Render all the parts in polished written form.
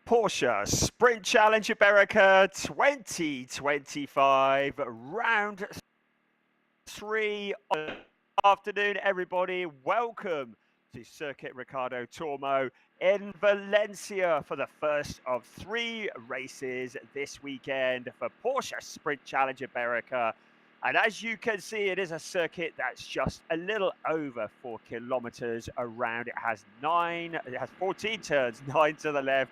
Porsche Sprint Challenge Iberica 2025, round 3 of the afternoon, everybody. Welcome to Circuit Ricardo Tormo in Valencia for the first of 3 races this weekend for Porsche Sprint Challenge Iberica. And as you can see, it is a circuit that's just a little over 4 kilometers around. It has 14 turns, 9 to the left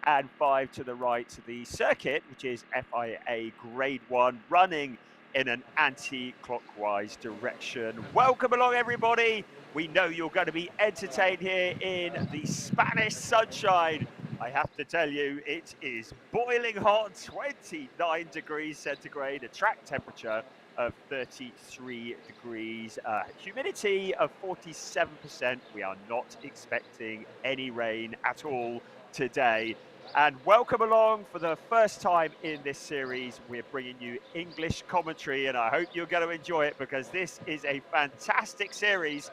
and 5 to the right. The circuit, which is FIA Grade 1, running in an anti-clockwise direction. Welcome along, everybody. We know you're going to be entertained here in the Spanish sunshine. I have to tell you, it is boiling hot, 29 degrees centigrade, a track temperature of 33 degrees, humidity of 47%. We are not expecting any rain at all today. And welcome along for the first time in this series. We're bringing you English commentary, and I hope you're going to enjoy it because this is a fantastic series.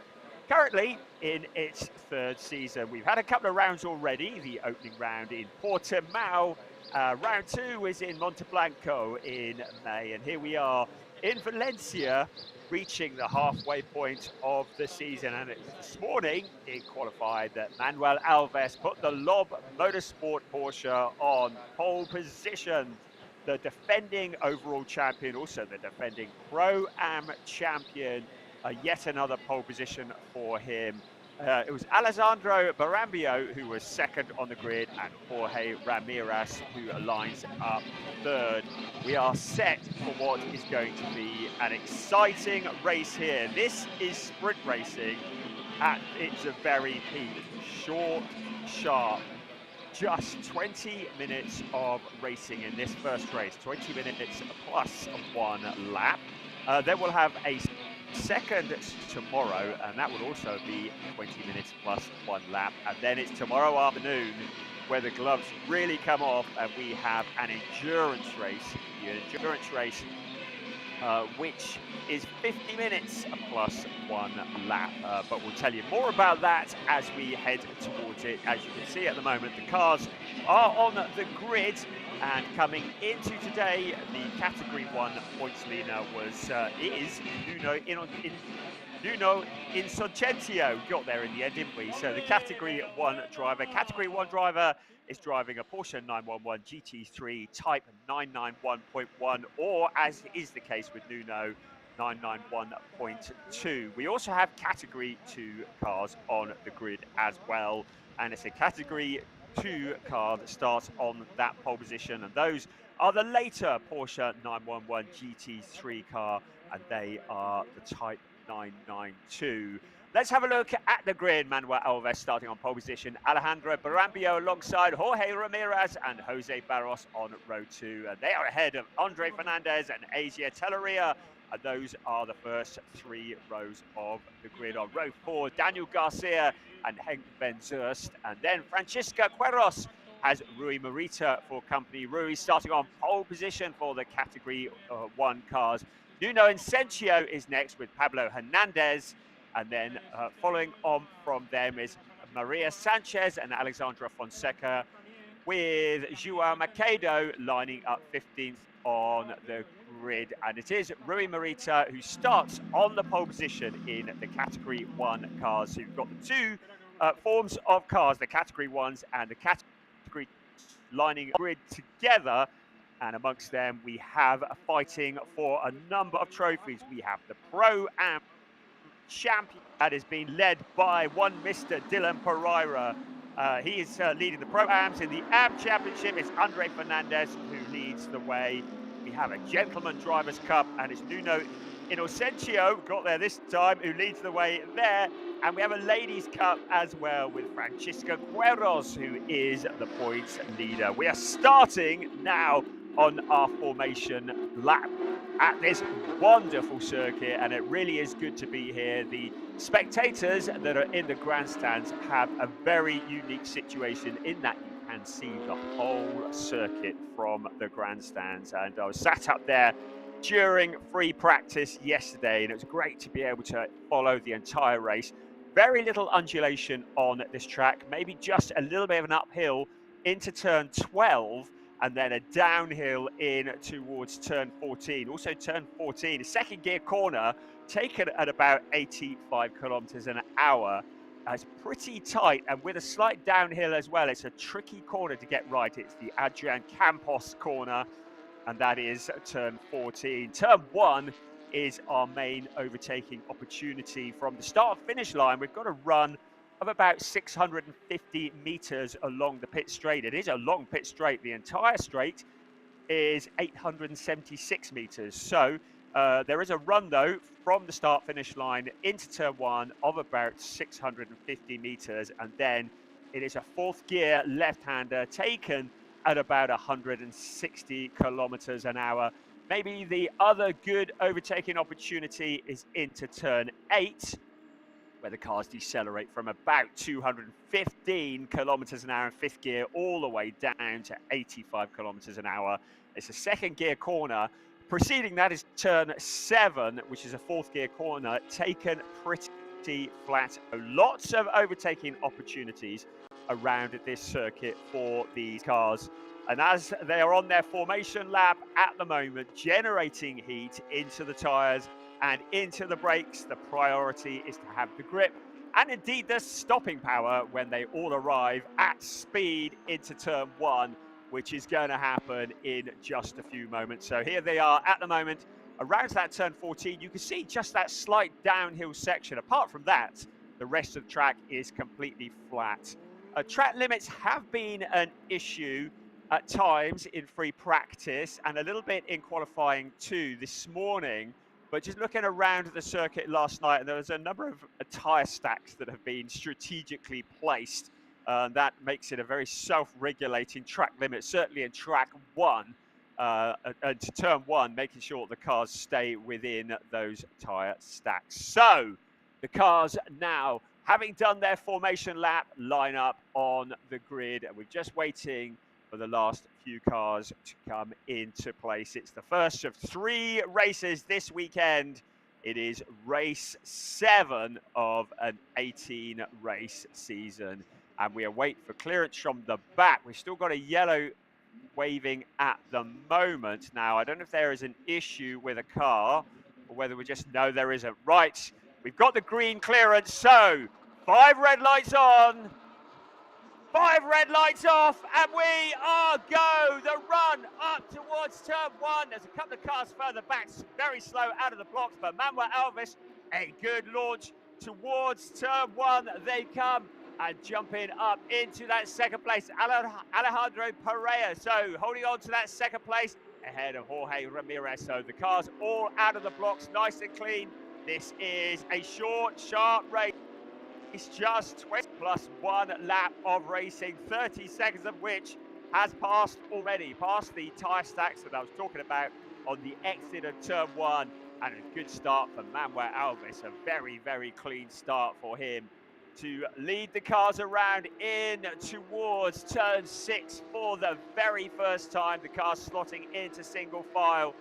Currently in its 3rd season. We've had a couple of rounds already. The opening round in Portimao. Round 2 is in Monteblanco in May. And here we are in Valencia, reaching the halfway point of the season. And this morning, it qualified that Manuel Alves put the Lob Motorsport Porsche on pole position. The defending overall champion, also the defending Pro-Am champion. Yet another pole position for him. It was Alessandro Barambio who was 2nd on the grid, and Jorge Ramirez who aligns up 3rd. We are set for what is going to be an exciting race here. This is sprint racing at its very peak. Short, sharp. Just 20 minutes of racing in this first race. 20 minutes plus 1 lap. Then we'll have a second tomorrow, and that will also be 20 minutes plus 1 lap. And then it's tomorrow afternoon where the gloves really come off, and we have an endurance race. The endurance race, which is 50 minutes plus 1 lap. But we'll tell you more about that as we head towards it. As you can see at the moment, the cars are on the grid. And coming into today, the Category 1 points leader is Nuno Insocencio. Got there in the end, didn't we? So the Category 1 driver is driving a Porsche 911 GT3 Type 991.1, or as is the case with Nuno, 991.2. We also have Category 2 cars on the grid as well, and it's a Category 2 car that starts on that pole position, and those are the later Porsche 911 GT3 car, and they are the Type 992. Let's have a look at the grid. Manuel Alves starting on pole position, Alejandro Barambio alongside Jorge Ramirez and Jose Barros on row 2, and they are ahead of Andre Fernandez and Asia Telleria. And those are the first 3 rows of the grid. On row 4, Daniel Garcia and Henk van Zurst. And then Francisco Queiroz has Rui Morita for company. Rui starting on pole position for the Category 1 cars. Nuno Insocencio is next with Pablo Hernandez. And then following on from them is Maria Sanchez and Alexandra Fonseca, with Joao Macedo lining up 15th on the grid. And it is Rui Morita who starts on the pole position in the Category 1 cars. So you've got the 2 forms of cars, the Category 1s and the Category lining grid together. And amongst them, we have fighting for a number of trophies. We have the Pro-Am champion that is being led by one Mr. Dylan Pereira. He is leading the Pro-Ams. In the AM Championship, it's Andre Fernandez who leads the way. We have a Gentleman Drivers' Cup, and it's Nuno Insocencio, got there this time, who leads the way there. And we have a Ladies' Cup as well with Francisco Queiroz, who is the points leader. We are starting now on our formation lap at this wonderful circuit, and it really is good to be here. The spectators that are in the grandstands have a very unique situation in that you can see the whole circuit from the grandstands. And I was sat up there during free practice yesterday, and it was great to be able to follow the entire race. Very little undulation on this track, maybe just a little bit of an uphill into turn 12, and then a downhill in towards turn 14. Also turn 14, a second gear corner, taken at about 85 kilometers an hour. It's pretty tight, and with a slight downhill as well. It's a tricky corner to get right. It's the Adrian Campos corner, and that is turn 14. Turn 1 is our main overtaking opportunity. From the start finish line, we've got a run of about 650 meters along the pit straight. It is a long pit straight. The entire straight is 876 meters. So there is a run, though, from the start finish line into turn 1 of about 650 meters, and then it is a fourth gear left-hander taken at about 160 kilometers an hour. Maybe the other good overtaking opportunity is into turn 8, where the cars decelerate from about 215 kilometers an hour in fifth gear all the way down to 85 kilometers an hour. It's a second gear corner. Preceding that is turn 7, which is a fourth gear corner, taken pretty flat. Lots of overtaking opportunities around this circuit for these cars. And as they are on their formation lap at the moment, generating heat into the tyres and into the brakes, the priority is to have the grip and indeed the stopping power when they all arrive at speed into turn 1, which is going to happen in just a few moments. So here they are at the moment around that turn 14. You can see just that slight downhill section. Apart from that, the rest of the track is completely flat. Track limits have been an issue at times in free practice and a little bit in qualifying too this morning. But just looking around the circuit last night, there was a number of tyre stacks that have been strategically placed. That makes it a very self-regulating track limit, certainly in track 1, and to turn 1, making sure the cars stay within those tyre stacks. So the cars now, having done their formation lap, line up on the grid, and we're just waiting for the last few cars to come into place. It's the first of 3 races this weekend. It is race 7 of an 18 race season, and we await for clearance from the back. We've still got a yellow waving at the moment. Now, I don't know if there is an issue with a car or whether we just know there isn't. Right, we've got the green clearance, so 5 red lights on, 5 red lights off, and we are go. The run up towards turn 1. There's a couple of cars further back, very slow out of the blocks, but Manuel Alves, a good launch towards turn 1. They come and jumping up into that second place, Alejandro Pereira. So holding on to that second place ahead of Jorge Ramirez. So the cars all out of the blocks, nice and clean. This is a short, sharp race. It's just 20 plus 1 lap of racing, 30 seconds of which has passed already, past the tyre stacks that I was talking about on the exit of turn 1. And a good start for Manuel Alves, a very, very clean start for him to lead the cars around in towards turn 6 for the very first time. The cars slotting into single file.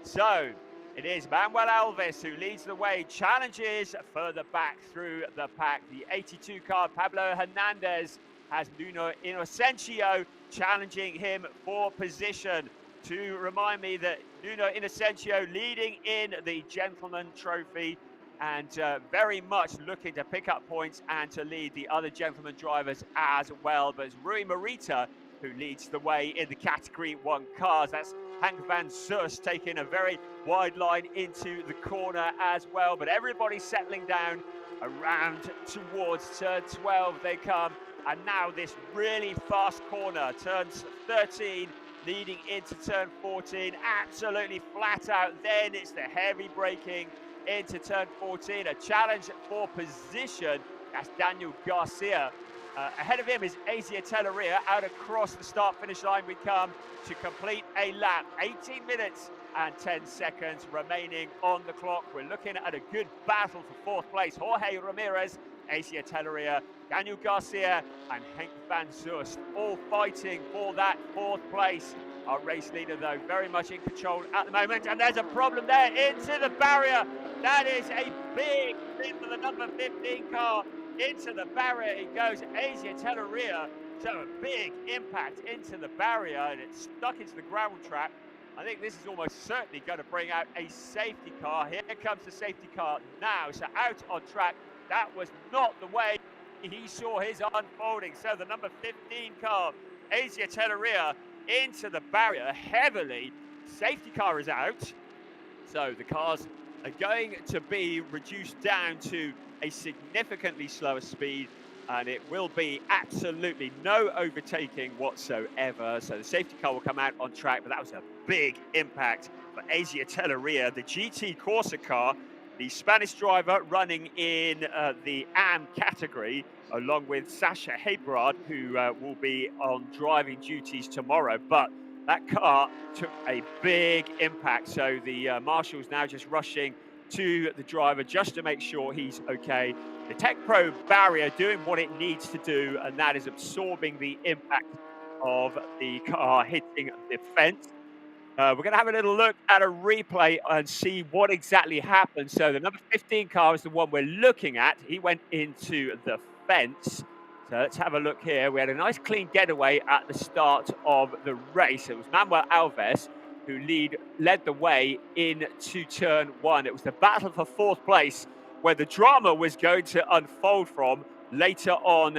So it is Manuel Alves who leads the way, challenges further back through the pack. The 82 car, Pablo Hernandez, has Nuno Inocencio challenging him for position. To remind me that Nuno Inocencio leading in the Gentleman Trophy and very much looking to pick up points and to lead the other gentleman drivers as well. But it's Rui Morita who leads the way in the Category 1 cars. That's Hank van Soest taking a very wide line into the corner as well. But everybody's settling down around towards turn 12 they come. And now this really fast corner, turns 13 leading into turn 14, absolutely flat out. Then it's the heavy braking into turn 14, a challenge for position. That's Daniel Garcia. Ahead of him is Asia Telleria. Out across the start-finish line we come to complete a lap. 18 minutes and 10 seconds remaining on the clock. We're looking at a good battle for 4th place. Jorge Ramirez, Asia Telleria, Daniel Garcia and Henk van Soest all fighting for that 4th place. Our race leader, though, very much in control at the moment. And there's a problem there into the barrier. That is a big thing for the number 15 car. Into the barrier it goes. Asia Telleria So a big impact into the barrier, and it's stuck into the gravel trap. I think this is almost certainly going to bring out a safety car. Here comes the safety car now. So out on track, that was not the way he saw his unfolding. So the number 15 car, Asia Telleria, into the barrier heavily. Safety car is out. So the cars are going to be reduced down to a significantly slower speed, and it will be absolutely no overtaking whatsoever. So the safety car will come out on track, but that was a big impact for Asia Telleria, the GT Corsa car, the Spanish driver running in the AM category, along with Sasha Hebrard, who will be on driving duties tomorrow. But that car took a big impact. So the marshal's now just rushing to the driver just to make sure he's okay. The Tech Pro barrier doing what it needs to do, and that is absorbing the impact of the car hitting the fence. We're going to have a little look at a replay and see what exactly happened. So the number 15 car is the one we're looking at. He went into the fence. So let's have a look here. We had a nice clean getaway at the start of the race. It was Manuel Alves who led the way into turn one. It was the battle for fourth place where the drama was going to unfold from later on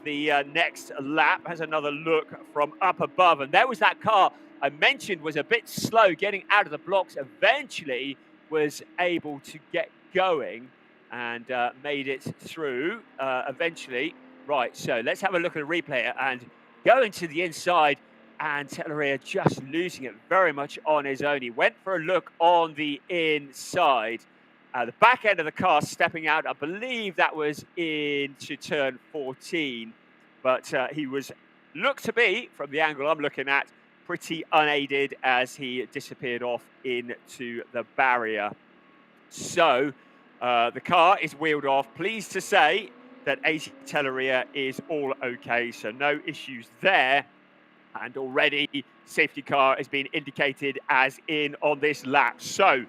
the next lap. Has another look from up above. And there was that car I mentioned was a bit slow getting out of the blocks. Eventually was able to get going and made it through eventually. Right, so let's have a look at the replay and going to the inside, and Telleria just losing it very much on his own. He went for a look on the inside. The back end of the car stepping out, I believe that was into turn 14, but he looked to be, from the angle I'm looking at, pretty unaided as he disappeared off into the barrier. So the car is wheeled off. Pleased to say that Asia Telleria is all okay, so no issues there. And already safety car has been indicated as in on this lap. So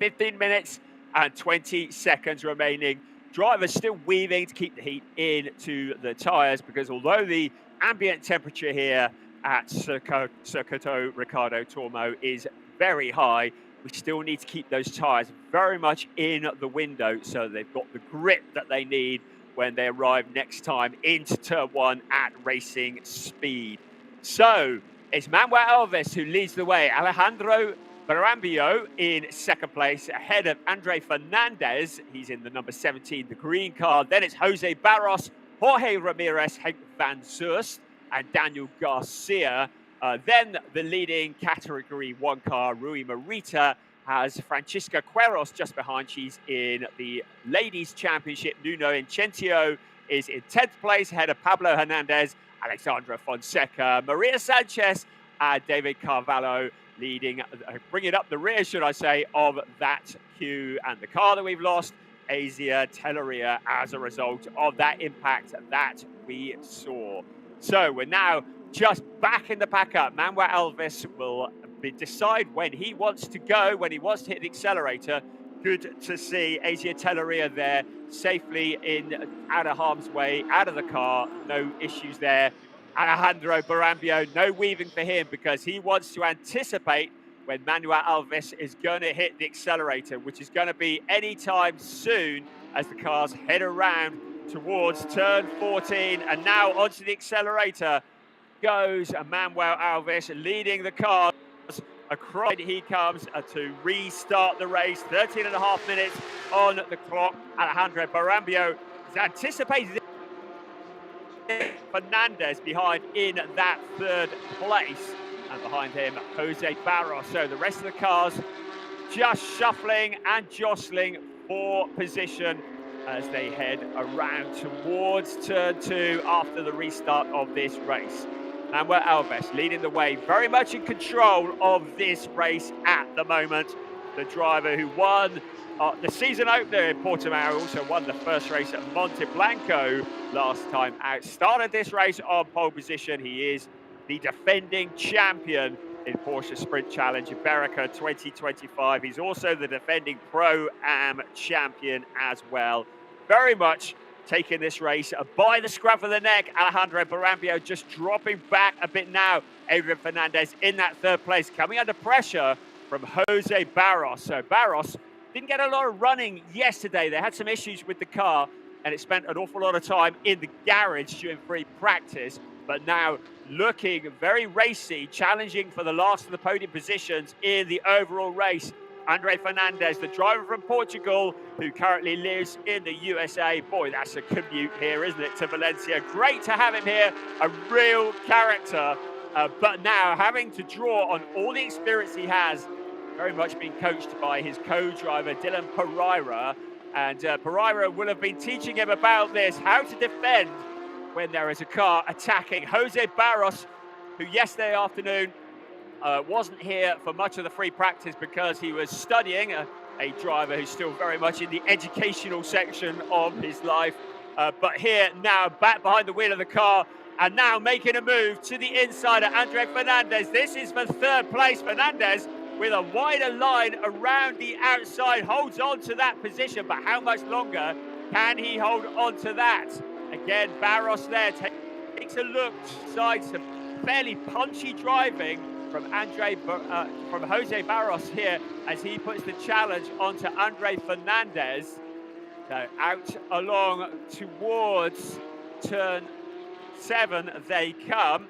15 minutes and 20 seconds remaining. Drivers still weaving to keep the heat into the tyres, because although the ambient temperature here at Circuito Ricardo Tormo is very high, we still need to keep those tyres very much in the window so they've got the grip that they need when they arrive next time into turn one at racing speed. So it's Manuel Alves who leads the way. Alejandro Barambio in second place, ahead of Andre Fernandez. He's in the number 17, the green car. Then it's Jose Barros, Jorge Ramirez, Henk van Zurst, and Daniel Garcia. Then the leading Category 1 car, Rui Morita, has Francisca Queiroz just behind. She's in the Ladies' Championship. Nuno Incentio is in 10th place, ahead of Pablo Hernandez, Alexandra Fonseca, Maria Sanchez, and David Carvalho leading, bringing up the rear, should I say, of that queue. And the car that we've lost, Asia Telleria, as a result of that impact that we saw. So we're now just back in the pack up. Manuel Alves will decide when he wants to go, when he wants to hit the accelerator. Good to see Asia Telleria there safely out of harm's way, out of the car. No issues there. Alejandro Barambio, no weaving for him because he wants to anticipate when Manuel Alves is going to hit the accelerator, which is going to be anytime soon as the cars head around towards turn 14. And now onto the accelerator goes Manuel Alves, leading the cars. Across he comes to restart the race. 13 and a half minutes on the clock. Alejandro Barambio is anticipated Fernandez behind in that third place. And behind him, Jose Barros. So the rest of the cars just shuffling and jostling for position as they head around towards turn 2 after the restart of this race. Manuel Alves leading the way, very much in control of this race at the moment. The driver who won the season opener in Portimao, also won the first race at Monte Blanco last time out. Started this race on pole position. He is the defending champion in Porsche Sprint Challenge Iberica 2025. He's also the defending Pro-Am champion as well. Very much taking this race by the scruff of the neck. Alejandro Barambio just dropping back a bit now. Adrian Fernandez in that third place, coming under pressure from Jose Barros. So Barros didn't get a lot of running yesterday. They had some issues with the car, and it spent an awful lot of time in the garage during free practice. But now looking very racy, challenging for the last of the podium positions in the overall race. Andre Fernandez, the driver from Portugal, who currently lives in the USA. Boy, that's a commute here, isn't it, to Valencia? Great to have him here, a real character. But now having to draw on all the experience he has, very much being coached by his co-driver, Dylan Pereira. And Pereira will have been teaching him about this, how to defend when there is a car attacking. Jose Barros, who yesterday afternoon wasn't here for much of the free practice because he was studying, a driver who's still very much in the educational section of his life. But here now, back behind the wheel of the car, and now making a move to the insider, Andre Fernandez. This is for third place. Fernandez, with a wider line around the outside, holds on to that position. But how much longer can he hold on to that? Again, Barros there takes a look, sides some fairly punchy driving from Jose Barros here as he puts the challenge onto Andre Fernandez. So out along towards turn 7 they come,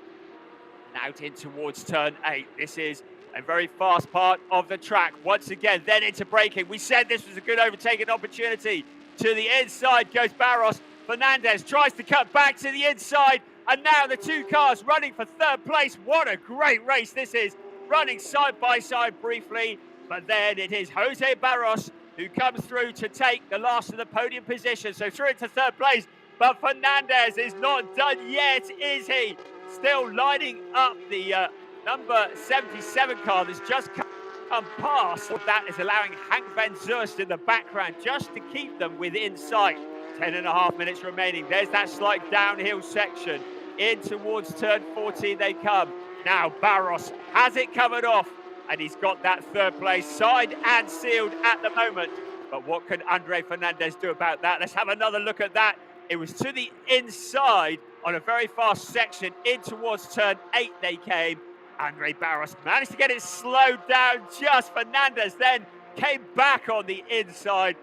and out in towards turn 8. This is a very fast part of the track. Once again, then into braking. We said this was a good overtaking opportunity. To the inside goes Barros. Fernandez tries to cut back to the inside, and now the two cars running for third place. What a great race this is, running side by side briefly, but then it is Jose Barros who comes through to take the last of the podium position. So through into third place, but Fernandez is not done yet, is he? Still lining up the number 77 car that's just come past. That is allowing Hank van Zust in the background just to keep them within sight. 10.5 minutes remaining. There's that slight downhill section. In towards turn 14 they come. Now Barros has it covered off, and he's got that third place signed and sealed at the moment. But what can Andre Fernandez do about that? Let's have another look at that. It was to the inside on a very fast section. In towards turn 8 they came. Andre Barros managed to get it slowed down just. Fernandez then came back on the inside.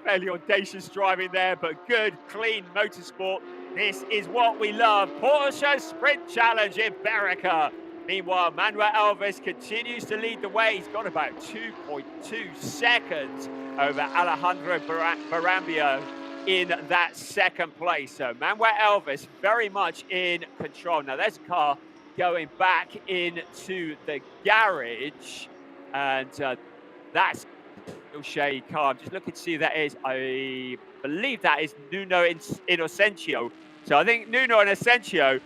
Fairly audacious driving there, but good, clean motorsport. This is what we love. Porsche Sprint Challenge Iberica. Meanwhile, Manuel Alves continues to lead the way. He's got about 2.2 seconds over Alejandro Barambio in that second place. So Manuel Alves very much in control. Now there's a car going back into the garage, and that's shady car. I'm just looking to see who that is. I believe that is Nuno Inocencio. So I think Nuno Inocencio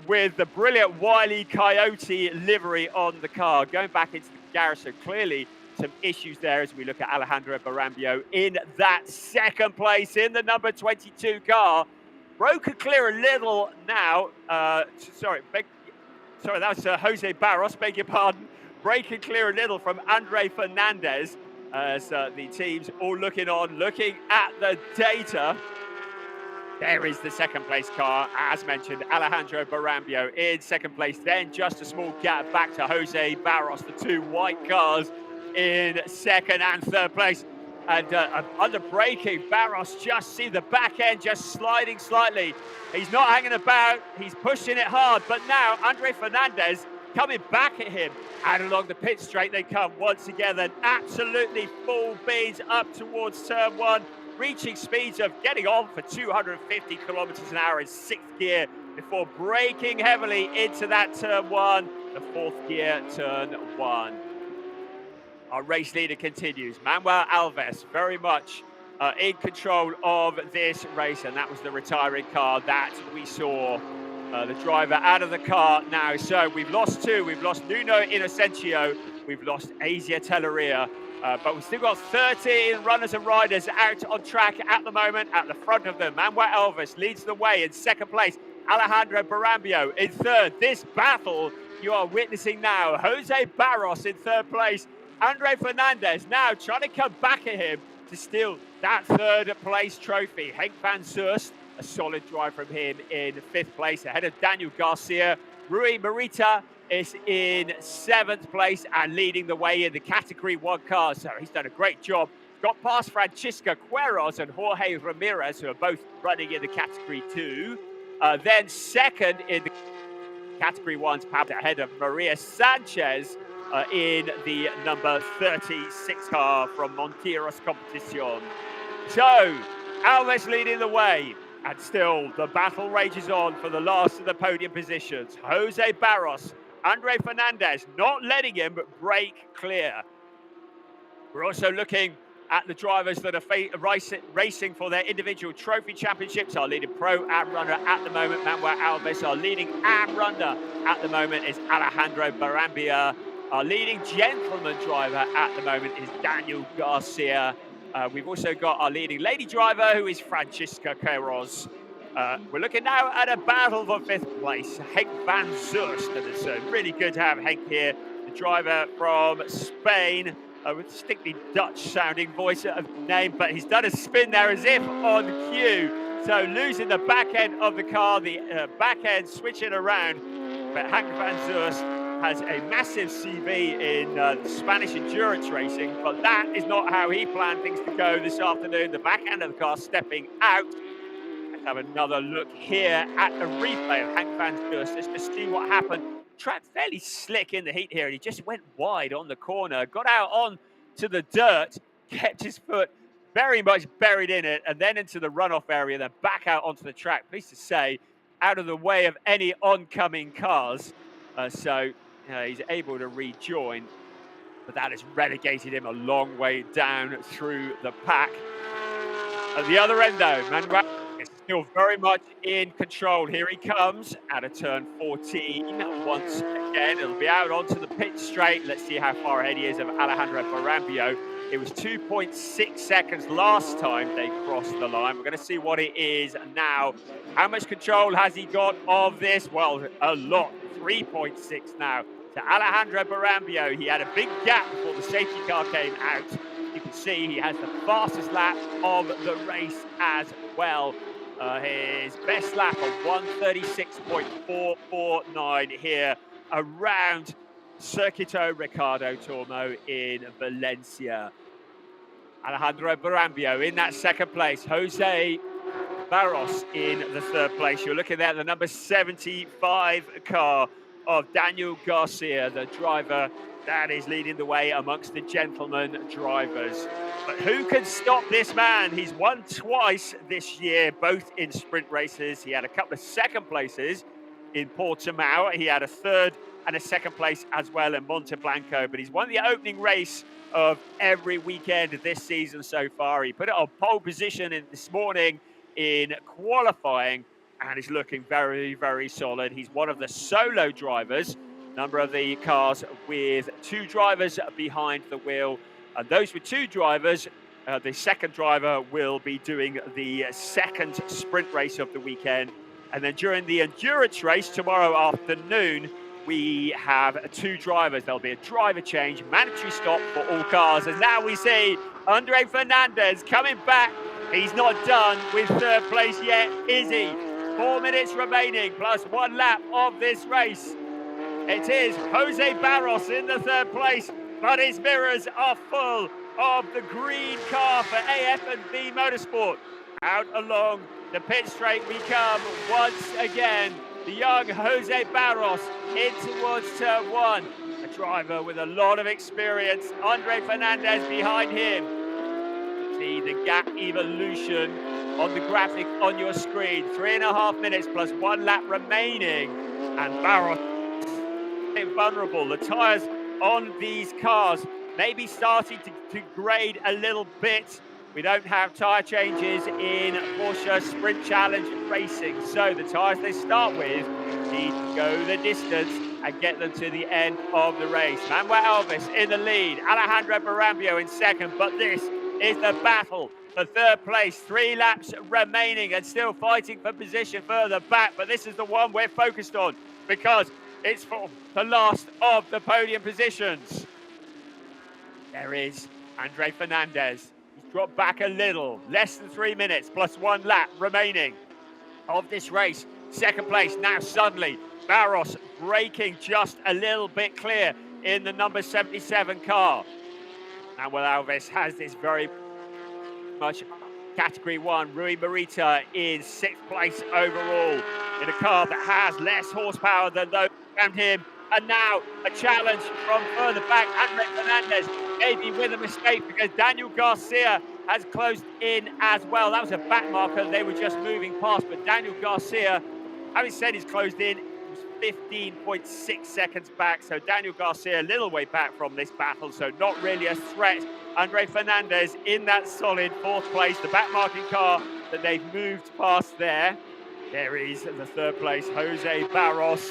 with the brilliant Wile E. Coyote livery on the car going back into the garage. So clearly some issues there as we look at Alejandro Barambio in that second place in the number 22 car. Broke and clear a little now. Sorry, that was Jose Barros, beg your pardon. Break and clear a little from Andre Fernandez. As the teams all looking at the data. There is the second place car, as mentioned, Alejandro Barambio in second place. Then just a small gap back to Jose Barros, the two white cars in second and third place. And under braking, Barros just see the back end just sliding slightly. He's not hanging about, he's pushing it hard, but now Andre Fernandez coming back at him, and along the pit straight they come once again, and absolutely full beans up towards turn 1, reaching speeds of getting on for 250 kilometers an hour in 6th gear before braking heavily into that turn 1, the 4th gear turn 1. Our race leader continues, Manuel Alves, very much in control of this race, and that was the retiring car that we saw. The driver out of the car now. So we've lost 2. We've lost Nuno Inocencio. We've lost Asia Telleria. But we've still got 13 runners and riders out on track at the moment. At the front of them, Manuel Alves leads the way in second place. Alejandro Barambio in third. This battle you are witnessing now. Jose Barros in third place. Andre Fernandez now trying to come back at him. to steal that third place trophy. Henk van Zurst, a solid drive from him in 5th place ahead of Daniel Garcia. Rui Morita is in 7th place and leading the way in the Category 1 cars. So he's done a great job. Got past Francisco Queiroz and Jorge Ramirez, who are both running in the Category 2. Then second in the Category 1's powered ahead of Maria Sanchez in the number 36 car from Monteros Competición. So, Alves leading the way. And still, the battle rages on for the last of the podium positions. Jose Barros, Andre Fernandez, not letting him break clear. We're also looking at the drivers that are racing for their individual trophy championships. Our leading pro AM runner at the moment, Manuel Alves. Our leading AM runner at the moment is Alejandro Barambia. Our leading gentleman driver at the moment is Daniel Garcia. We've also got our leading lady driver, who is Francisca Queiroz. We're looking now at a battle for 5th place, Henk van Zurst. And it's really good to have Henk here, the driver from Spain, with a distinctly Dutch-sounding voice of name, but he's done a spin there as if on cue. So losing the back end of the car, the back end switching around. But Henk van Zurst has a massive CV in Spanish endurance racing, but that is not how he planned things to go this afternoon. The back end of the car stepping out. Let's have another look here at a replay of Henk van Zurst just to see what happened. Track fairly slick in the heat here, and he just went wide on the corner, got out on to the dirt, kept his foot very much buried in it, and then into the runoff area, then back out onto the track. Pleased to say, out of the way of any oncoming cars. So he's able to rejoin, but that has relegated him a long way down through the pack. At the other end, though, Manuel is still very much in control. Here he comes out of turn 14 once again. It'll be out onto the pit straight. Let's see how far ahead he is of Alejandro Barambio. It was 2.6 seconds last time they crossed the line. We're going to see what it is now. How much control has he got of this? Well, a lot. 3.6 now to Alejandro Barambio. He had a big gap before the safety car came out. You can see he has the fastest lap of the race as well. His best lap of 1:36.449 here around Circuito Ricardo Tormo in Valencia. Alejandro Barambio in that 2nd place. Jose Barros in the 3rd place. You're looking there at the number 75 car of Daniel Garcia, the driver that is leading the way amongst the gentlemen drivers. But who can stop this man? He's won twice this year, both in sprint races. He had a couple of 2nd places in Portimao. He had a 3rd and a 2nd place as well in Monte Blanco. But he's won the opening race of every weekend this season so far. He put it on pole position this morning in qualifying, and is looking very, very solid. He's one of the solo drivers, number of the cars with 2 drivers behind the wheel. And those with 2 drivers, the 2nd driver will be doing the 2nd sprint race of the weekend. And then during the endurance race tomorrow afternoon, we have 2 drivers. There'll be a driver change, mandatory stop for all cars. And now we see Andre Fernandez coming back. He's not done with 3rd place yet, is he? 4 minutes remaining, plus 1 lap of this race. It is Jose Barros in the 3rd place, but his mirrors are full of the green car for AF&B Motorsport. Out along the pit straight we come once again. The young Jose Barros in towards turn 1. A driver with a lot of experience. Andre Fernandez behind him. See the gap evolution on the graphic on your screen. 3.5 minutes plus 1 lap remaining. And Barros is vulnerable. The tyres on these cars may be starting to grade a little bit. We don't have tyre changes in Porsche Sprint Challenge Racing. So the tyres they start with need to go the distance and get them to the end of the race. Manuel Alves in the lead. Alejandro Barambio in 2nd. But this is the battle for 3rd place. 3 laps remaining and still fighting for position further back. But this is the one we're focused on because it's for the last of the podium positions. There is Andre Fernandez He's dropped back a little, less than 3 minutes, plus 1 lap remaining of this race. Second place now suddenly Barros breaking just a little bit clear in the number 77 car. Manuel Alves has this very much Category 1. Rui Marita in 6th place overall in a car that has less horsepower than those around him. And now a challenge from further back, Andre Fernandez, maybe with a mistake because Daniel Garcia has closed in as well. That was a back marker they were just moving past, but Daniel Garcia, having said he's closed in, was 15.6 seconds back. So Daniel Garcia a little way back from this battle, so not really a threat. Andre Fernandez in that solid 4th place, the back marking car that they've moved past there. There is the 3rd place, Jose Barros.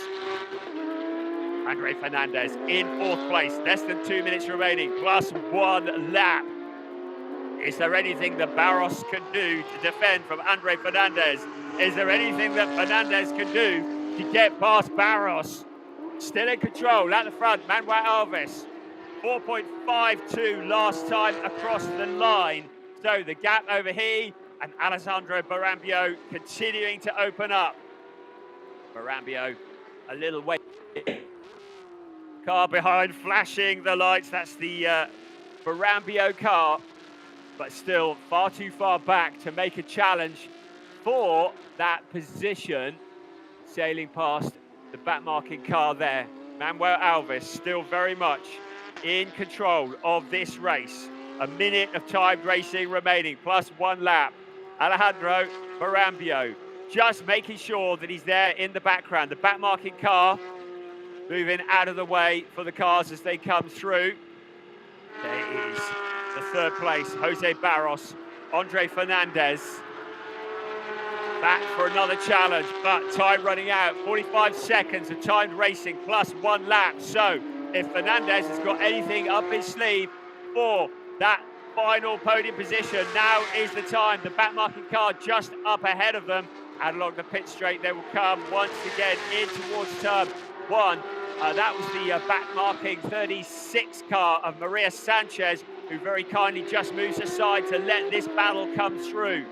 Andre Fernandez in 4th place, less than 2 minutes remaining, plus 1 lap. Is there anything that Barros can do to defend from Andre Fernandez? Is there anything that Fernandez can do to get past Barros? Still in control at the front, Manuel Alves. 4.52 last time across the line. So the gap over here and Alessandro Barambio continuing to open up. Barambio a little way. Car behind flashing the lights. That's the Barambio car, but still far too far back to make a challenge for that position. Sailing past the back marking car there. Manuel Alves still very much in control of this race. A minute of timed racing remaining, plus 1 lap. Alejandro Barambio just making sure that he's there in the background. The back marking car moving out of the way for the cars as they come through. There is the 3rd place, Jose Barros. Andre Fernandez back for another challenge, but time running out. 45 seconds of timed racing plus 1 lap. So if Fernandez has got anything up his sleeve for that final podium position, now is the time. The back marking car just up ahead of them, and along the pit straight they will come once again in towards turn 1. That was the back marking 36 car of Maria Sanchez, who very kindly just moves aside to let this battle come through.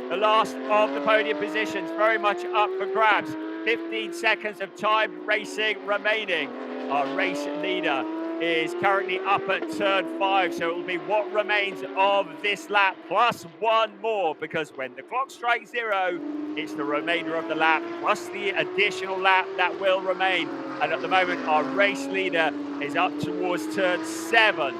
The last of the podium positions very much up for grabs. 15 seconds of time racing remaining. Our race leader is currently up at turn 5, so it will be what remains of this lap plus 1 more, because when the clock strikes 0, it's the remainder of the lap plus the additional lap that will remain. And at the moment, our race leader is up towards turn 7.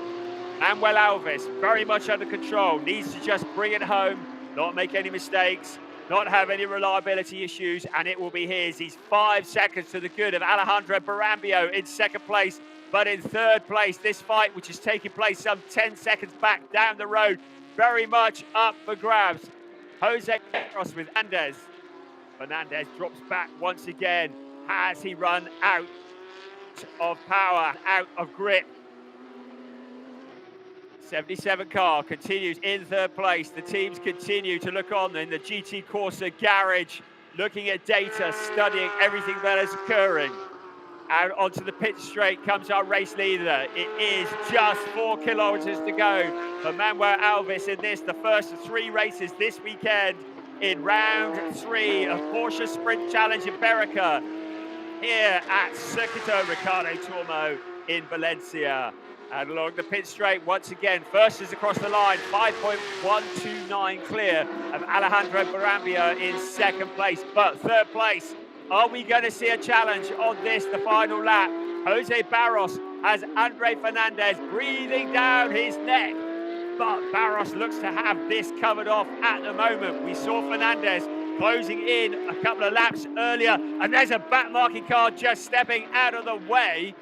Manuel Alves, very much under control, needs to just bring it home, not make any mistakes, not have any reliability issues, and it will be his. He's 5 seconds to the good of Alejandro Barambio in 2nd place, but in 3rd place, this fight, which is taking place some 10 seconds back down the road, very much up for grabs. Jose Barros with Fernandez. Fernandez drops back once again. Has he run out of power, out of grip? 77 car continues in 3rd place. The teams continue to look on in the GT Corsa garage, looking at data, studying everything that is occurring. Out onto the pit straight comes our race leader. It is just 4 kilometers to go for Manuel Alves in this, the first of 3 races this weekend in round 3 of Porsche Sprint Challenge Iberica here at Circuito Ricardo Tormo in Valencia. And along the pit straight, once again, first is across the line, 5.129 clear of Alejandro Barambio in 2nd place. But 3rd place, are we going to see a challenge on this, the final lap? Jose Barros has Andre Fernandez breathing down his neck. But Barros looks to have this covered off at the moment. We saw Fernandez closing in a couple of laps earlier, and there's a back marking car just stepping out of the way.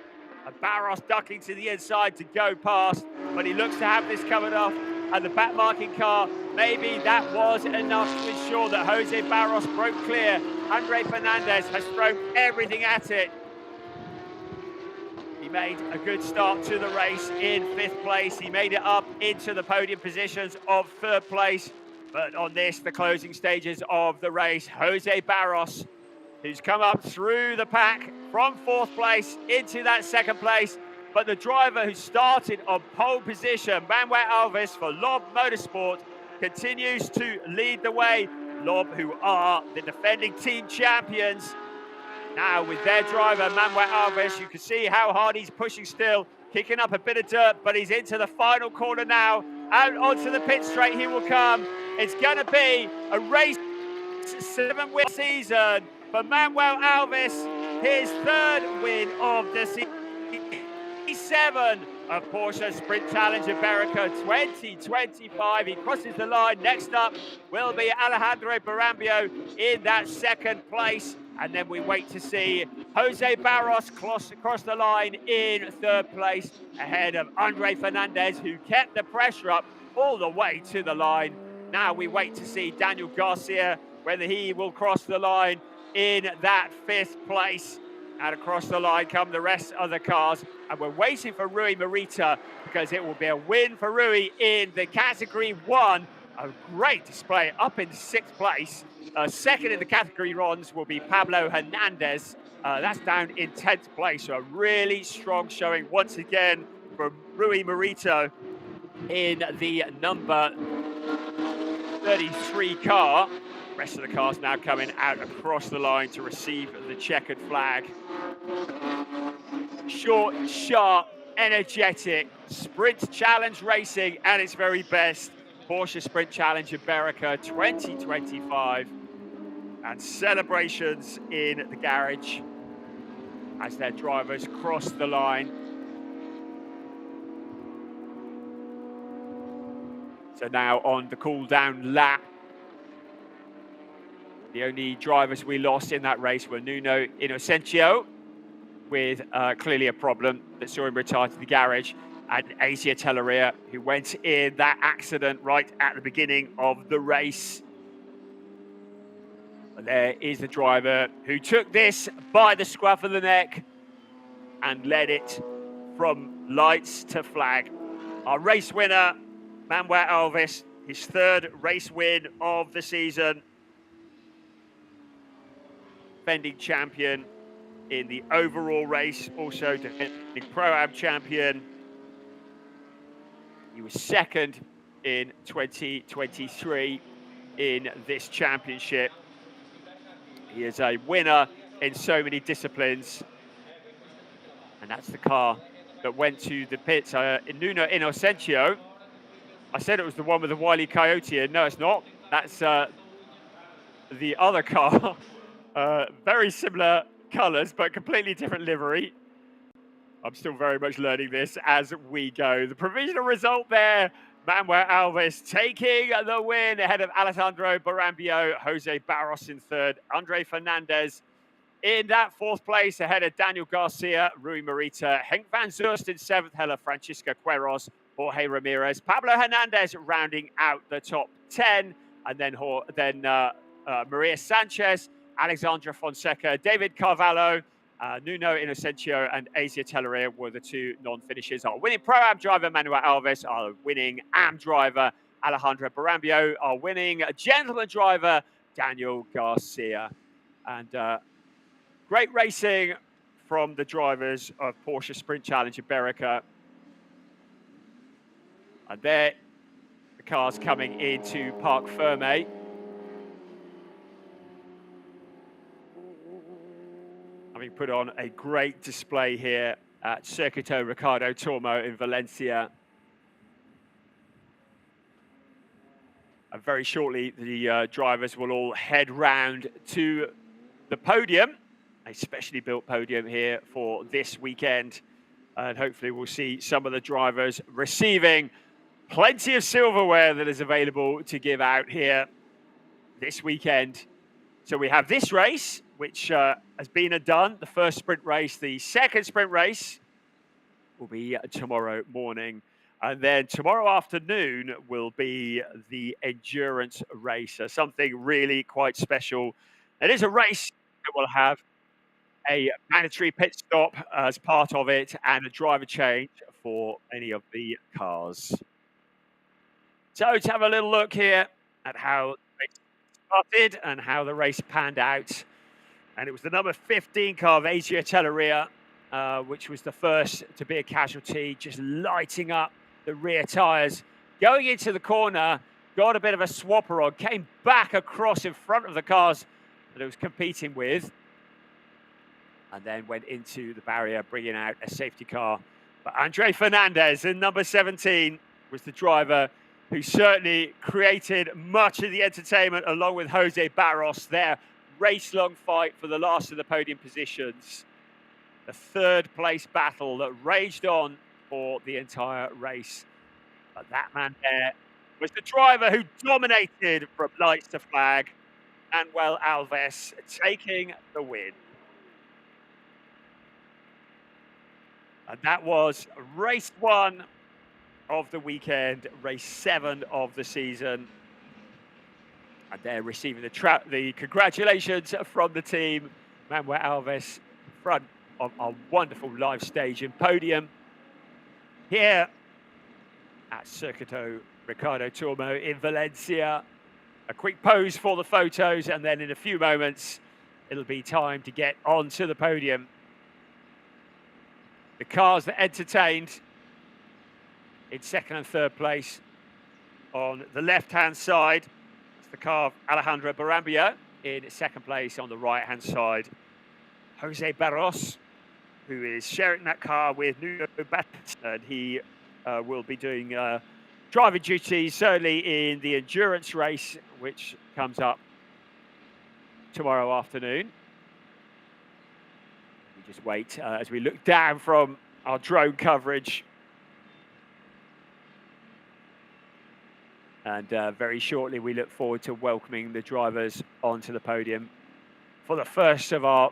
And Barros ducking to the inside to go past, but he looks to have this covered off. And the back marking car, maybe that was enough to ensure that Jose Barros broke clear. Andre Fernandez has thrown everything at it. He made a good start to the race in 5th place. He made it up into the podium positions of 3rd place. But on this, the closing stages of the race, Jose Barros, who's come up through the pack from 4th place into that 2nd place, but the driver who started on pole position, Manuel Alves for Lob Motorsport, continues to lead the way. Lob, who are the defending team champions, now with their driver, Manuel Alves, you can see how hard he's pushing still, kicking up a bit of dirt, but he's into the final corner now. Out onto the pit straight he will come. It's going to be a race 7-win season for Manuel Alves, his 3rd win of the season. 7 of Porsche Sprint Challenge Iberica 2025. He crosses the line. Next up will be Alejandro Barambio in that 2nd place. And then we wait to see Jose Barros cross the line in 3rd place ahead of Andre Fernandez, who kept the pressure up all the way to the line. Now we wait to see Daniel Garcia, whether he will cross the line in that 5th place. And across the line come the rest of the cars. And we're waiting for Rui Morita, because it will be a win for Rui in the Category 1. A great display up in 6th place. 2nd in the Category Rons will be Pablo Hernandez. That's down in 10th place. So a really strong showing once again from Rui Morita in the number 33 car. The rest of the cars now coming out across the line to receive the checkered flag. Short, sharp, energetic sprint challenge racing at its very best. Porsche Sprint Challenge Iberica 2025. And celebrations in the garage as their drivers cross the line. So now on the cool down lap. The only drivers we lost in that race were Nuno Inocencio, with clearly a problem that saw him retire to the garage, and Asia Telleria, who went in that accident right at the beginning of the race. But there is the driver who took this by the scruff of the neck and led it from lights to flag. Our race winner, Manuel Alves, his 3rd race win of the season. Defending champion in the overall race, also defending Pro-Am champion. He was 2nd in 2023 in this championship. He is a winner in so many disciplines. And that's the car that went to the pits. Nuno Inocencio. I said it was the one with the Wile E. Coyote in. No, it's not. That's the other car. Very similar colours, but completely different livery. I'm still very much learning this as we go. The provisional result there, Manuel Alves taking the win ahead of Alejandro Barambio, Jose Barros in 3rd, Andre Fernandez in that 4th place ahead of Daniel Garcia, Rui Morita, Henk van Zurst in 7th, Hella Francisco Queiroz, Jorge Ramirez, Pablo Hernandez rounding out the top 10, and then Maria Sanchez, Alexandra Fonseca, David Carvalho, Nuno Inocencio and Asia Telleria were the 2 non-finishers. Our winning Pro-Am driver, Manuel Alves. Our winning Am driver, Alejandro Barambio. Our winning gentleman driver, Daniel Garcia. And great racing from the drivers of Porsche Sprint Challenge Iberica. And there, the cars coming into Parc Ferme. Having put on a great display here at Circuito Ricardo Tormo in Valencia. And very shortly, the drivers will all head round to the podium, a specially built podium here for this weekend. And hopefully we'll see some of the drivers receiving plenty of silverware that is available to give out here this weekend. So we have this race, which has been done, the first sprint race. The 2nd sprint race will be tomorrow morning. And then tomorrow afternoon will be the endurance race, something really quite special. It is a race that will have a mandatory pit stop as part of it and a driver change for any of the cars. So to have a little look here at how the race started and how the race panned out. And it was the number 15 car of Asia Telleria which was the first to be a casualty, just lighting up the rear tyres. Going into the corner, got a bit of a swapper on, came back across in front of the cars that it was competing with, and then went into the barrier, bringing out a safety car. But Andre Fernandez in number 17 was the driver who certainly created much of the entertainment, along with Jose Barros, their race-long fight for the last of the podium positions. The third place battle that raged on for the entire race. But that man there was the driver who dominated from lights to flag, Manuel Alves taking the win. And that was race 1 of the weekend, race 7 of the season. And they're receiving the congratulations from the team. Manuel Alves in front of a wonderful live stage and podium here at Circuito Ricardo Tormo in Valencia. A quick pose for the photos, and then in a few moments, it'll be time to get onto the podium. The cars that entertained in second and third place on the left-hand side, it's the car of Alejandro Barambia. In second place on the right-hand side, Jose Barros, who is sharing that car with Nuno Batista, and he will be doing driving duties certainly in the endurance race, which comes up tomorrow afternoon. We just wait as we look down from our drone coverage. And very shortly, we look forward to welcoming the drivers onto the podium for the first of our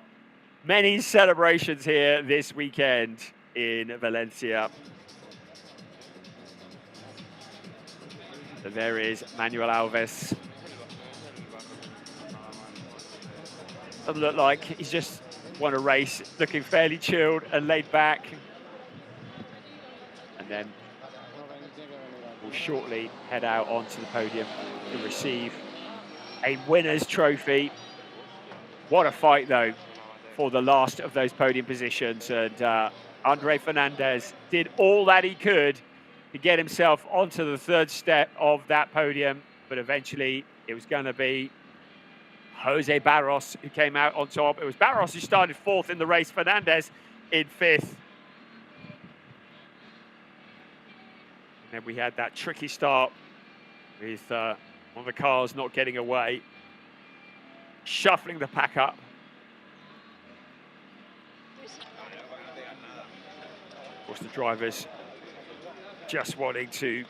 many celebrations here this weekend in Valencia. So there is Manuel Alves. Doesn't look like he's just won a race, looking fairly chilled and laid back. And then we'll shortly head out onto the podium to receive a winner's trophy. What a fight, though, for the last of those podium positions. And Andre Fernandez did all that he could to get himself onto the third step of that podium. But eventually, it was going to be Jose Barros who came out on top. It was Barros who started fourth in the race, Fernandez in fifth. And then we had that tricky start with one of the cars not getting away, shuffling the pack up. Of course, the drivers just wanting to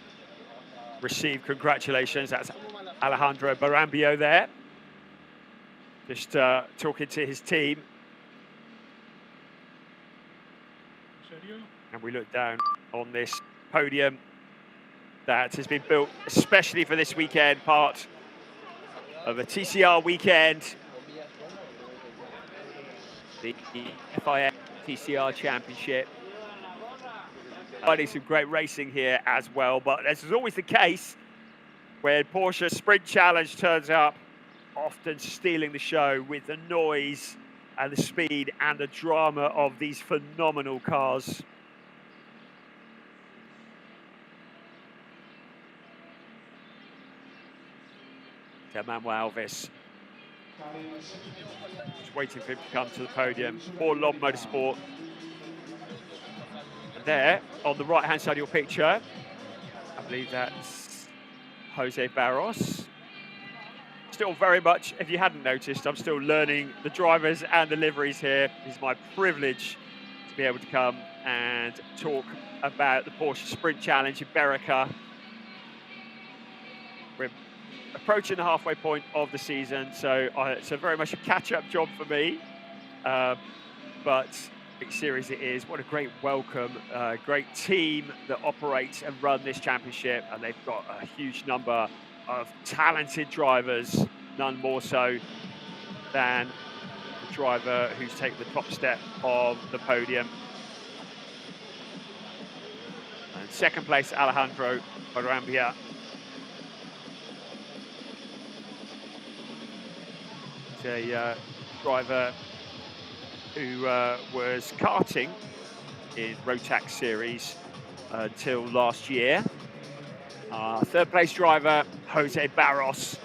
receive congratulations. That's Alejandro Barambio there, just talking to his team. And we look down on this podium that has been built especially for this weekend, part of a TCR weekend, the FIA TCR Championship. Finding some great racing here as well, but as is always the case, when Porsche Sprint Challenge turns up, often stealing the show with the noise and the speed and the drama of these phenomenal cars. So Manuel Alves, just waiting for him to come to the podium for Lob Motorsport. And there, on the right-hand side of your picture, I believe that's Jose Barros. Still very much, if you hadn't noticed, I'm still learning the drivers and the liveries here. It's my privilege to be able to come and talk about the Porsche Sprint Challenge Iberica. We're approaching the halfway point of the season, so it's a very much a catch-up job for me. But big series it is. What a great welcome, great team that operates and run this championship, and they've got a huge number of talented drivers, none more so than the driver who's taken the top step of the podium. And second place, Alejandro Barambia. It's a driver who was karting in Rotax Series until last year. Third place driver, Jose Barros.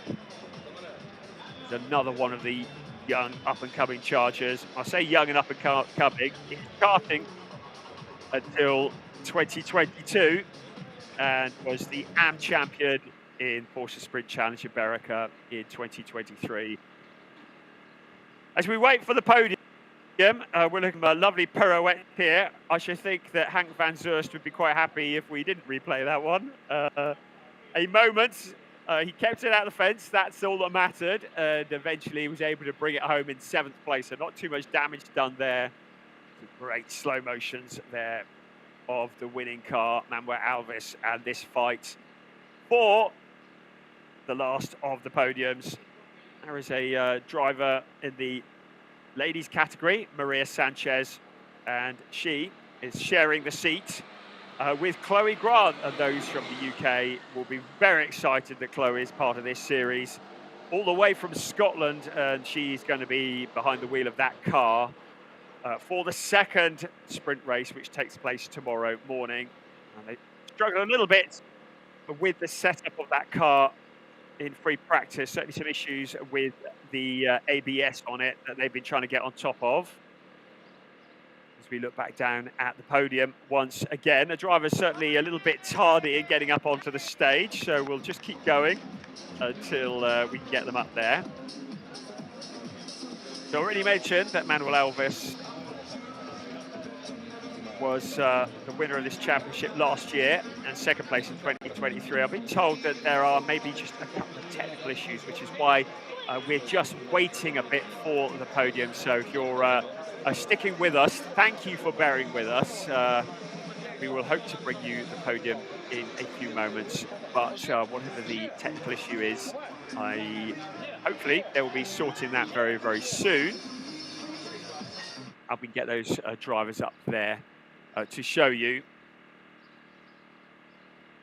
He's another one of the young up-and-coming chargers. I say young and up-and-coming. He's karting until 2022 and was the AM champion in Porsche Sprint Challenge Iberica in 2023. As we wait for the podium, we're looking at a lovely pirouette here. I should think that Hank van Zurst would be quite happy if we didn't replay that one. A moment, he kept it out of the fence, that's all that mattered, and eventually was able to bring it home in 7th place, so not too much damage done there. Some great slow motions there of the winning car, Manuel Alves, and this fight for the last of the podiums. There is a driver in the ladies category, Maria Sanchez, and she is sharing the seat with Chloe Grant, and those from the UK will be very excited that Chloe is part of this series all the way from Scotland, and she's going to be behind the wheel of that car for the second sprint race, which takes place tomorrow morning. And they struggle a little bit with the setup of that car in free practice. Certainly some issues with the ABS on it that they've been trying to get on top of. As we look back down at the podium once again, the driver's certainly a little bit tardy in getting up onto the stage, so we'll just keep going until we can get them up there. So I already mentioned that Manuel Alves was the winner of this championship last year and second place in 2023. I've been told that there are maybe just a couple of technical issues, which is why we're just waiting a bit for the podium. So if you're sticking with us, thank you for bearing with us. We will hope to bring you the podium in a few moments, but whatever the technical issue is, hopefully they will be sorting that very, very soon. And we can get those drivers up there to show you.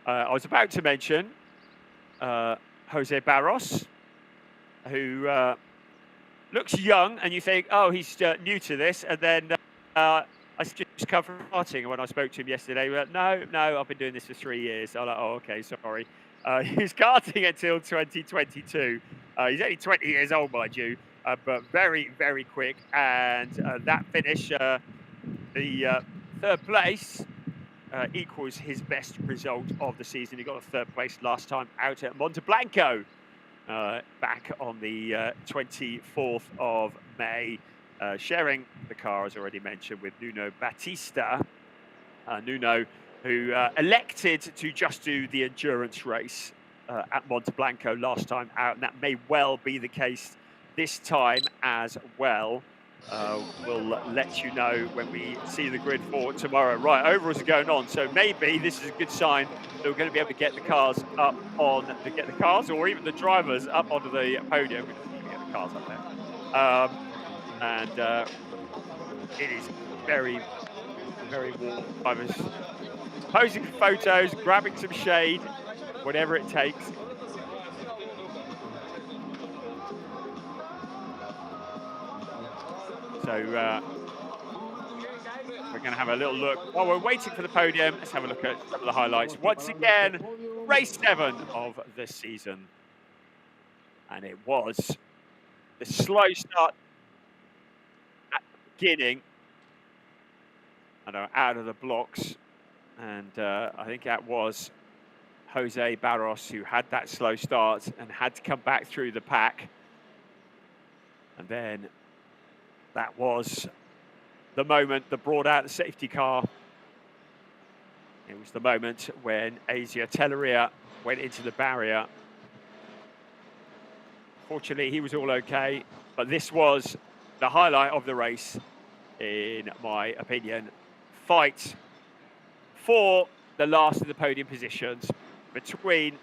I was about to mention Jose Barros, who looks young, and you think, oh, he's new to this, and then I just come from karting when I spoke to him yesterday. But no, I've been doing this for 3 years. I'm like, oh, okay, sorry. He's karting until 2022. He's only 20 years old, mind you, but very, very quick. And that finish, the third place, equals his best result of the season. He got a third place last time out at Monte Blanco, back on the 24th of May, sharing the car, as already mentioned, with Nuno Batista. Nuno, who elected to just do the endurance race at Monte Blanco last time out, and that may well be the case this time as well. We'll let you know when we see the grid for tomorrow. Right, overalls are going on, so maybe this is a good sign that we're going to be able to get the cars up on, or even the drivers up onto the podium. We're just going to get the cars up there. It is very, very warm. Drivers posing for photos, grabbing some shade, whatever it takes. So we're going to have a little look. While we're waiting for the podium, let's have a look at some of the highlights. Once again, race 7 of the season. And it was the slow start at the beginning. I know, out of the blocks. And I think that was Jose Barros who had that slow start and had to come back through the pack. And then that was the moment that brought out the safety car. It was the moment when Asia Telleria went into the barrier. Fortunately, he was all okay, but this was the highlight of the race, in my opinion. Fight for the last of the podium positions between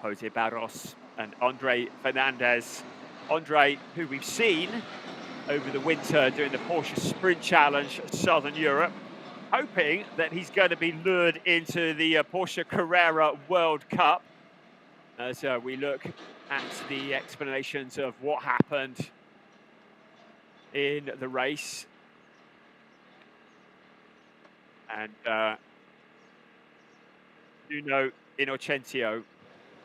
Jose Barros and Andre Fernandez. Andre, who we've seen over the winter doing the Porsche Sprint Challenge Southern Europe, hoping that he's going to be lured into the Porsche Carrera World Cup. As we look at the explanations of what happened in the race. And Nuno Inocentio,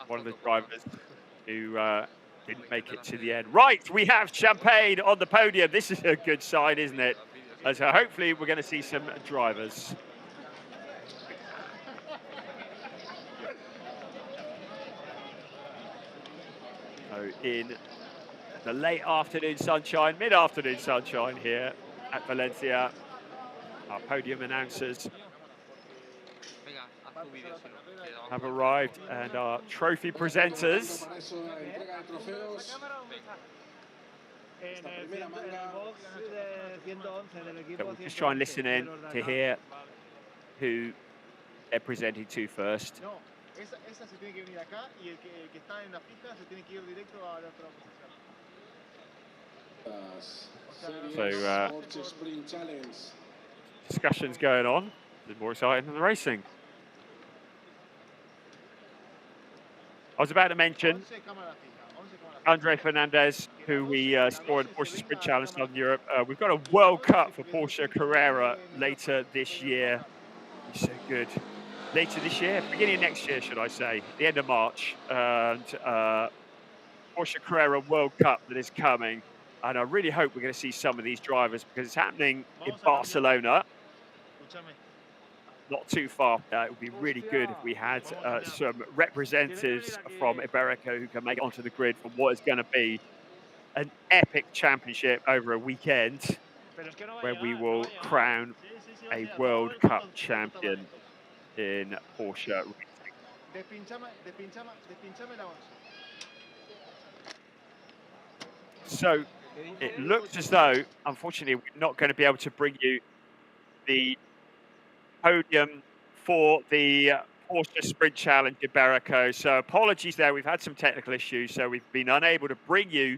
one of the drivers who didn't make it to the end. Right, we have Champagne on the podium. This is a good sign, isn't it? So hopefully we're going to see some drivers. So in the late afternoon sunshine, mid-afternoon sunshine here at Valencia, our podium announcers have arrived, and our trophy presenters. So we'll just try and listen in to hear who they're presenting to first. So discussions going on. It's more exciting than the racing. I was about to mention Andre Fernandez, who we saw in the Porsche Sprint Challenge Southern Europe. We've got a World Cup for Porsche Carrera later this year. He's so good. Later this year, beginning of next year, should I say, the end of March. And Porsche Carrera World Cup that is coming. And I really hope we're going to see some of these drivers because it's happening in Barcelona. Not too far. It would be really good if we had some representatives from Iberica who can make it onto the grid for what is going to be an epic championship over a weekend where we will crown a World Cup champion in Porsche racing. So it looks as though, unfortunately, we're not going to be able to bring you the podium for the Porsche Sprint Challenge Iberica. So apologies there, we've had some technical issues, so we've been unable to bring you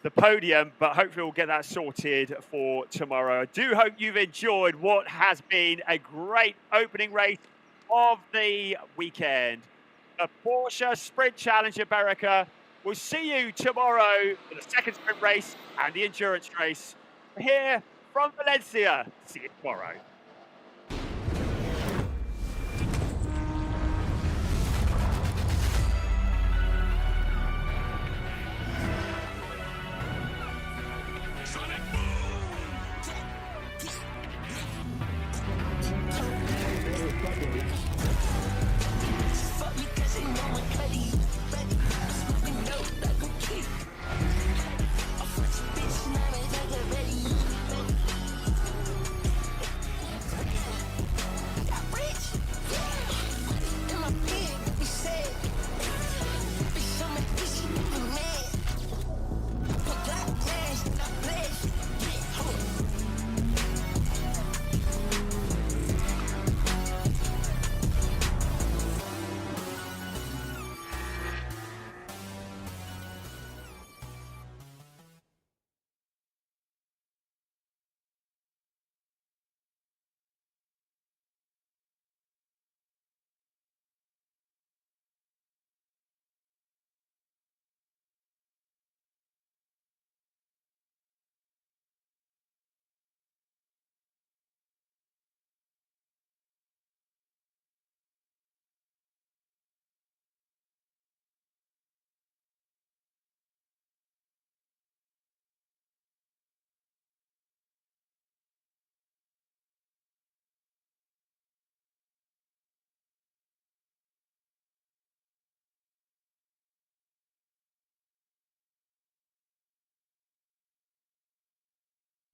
the podium, but hopefully we'll get that sorted for tomorrow. I do hope you've enjoyed what has been a great opening race of the weekend. The Porsche Sprint Challenge Iberica. We'll see you tomorrow for the second sprint race and the endurance race here from Valencia. See you tomorrow.